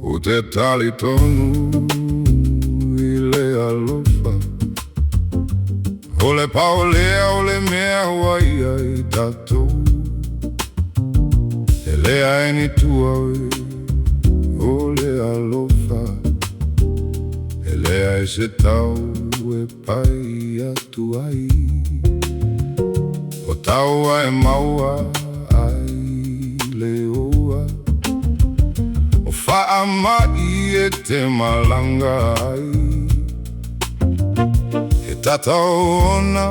Ute talitonu ile alofa, ole paolea ole mea waia I tato, elea eni tua ole alofa, elea ese tau pai atuai, o taua maua ai leoa, o faamai te malanga ai, e tatau ona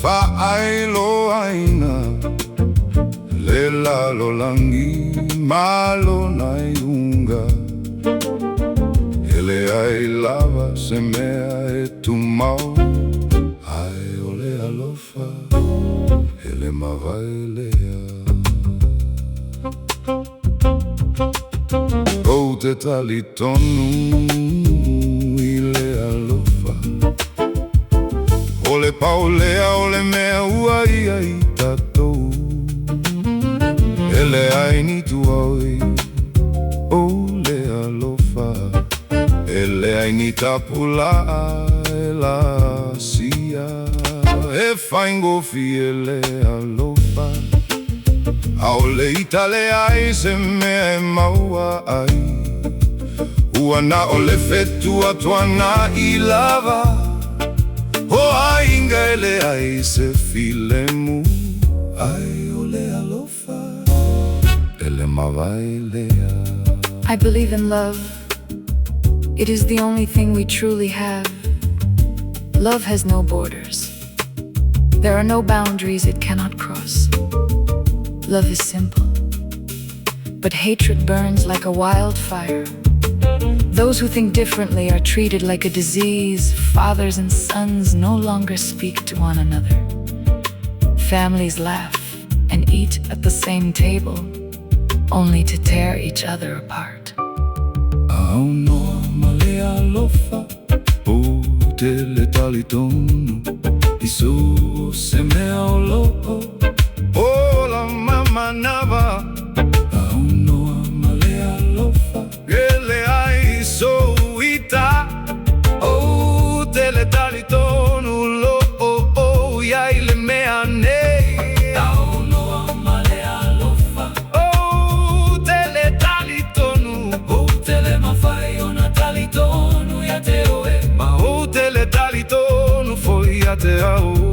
faailoaina, lela lolangi malo nai unga, ele ai lava se mea tu mau, ai ole alofa, ele mavailea. O te talitonu ile alofa, ole paolea ole mea uai ai tatou, ele ai ni tuaui, ole alofa, ele ai ni tapula e la sia, e faingo fi ele alofa, aole itale ai se mea e maua ai, ua na ole fetu atuana I lava, o ainga ele ai se filemu, ai ole alofa, ele mavailea. I believe in love. It is the only thing we truly have. Love has no borders. There are no boundaries it cannot cross. Love is simple, but hatred burns like a wildfire. Those who think differently are treated like a disease. Fathers and sons no longer speak to one another. Families laugh and eat at the same table, only to tear each other apart. Aunoa alofa, o te talitonu, isu se mea o lopo, o la mama nava. Aunoa alofa, ele ai so ita, o te talitonu lo o ya ile mea ne. Aunoa alofa, o te talitonu, o te mafai ona talitonu ya te oe, ma o te talitonu foi ya te au.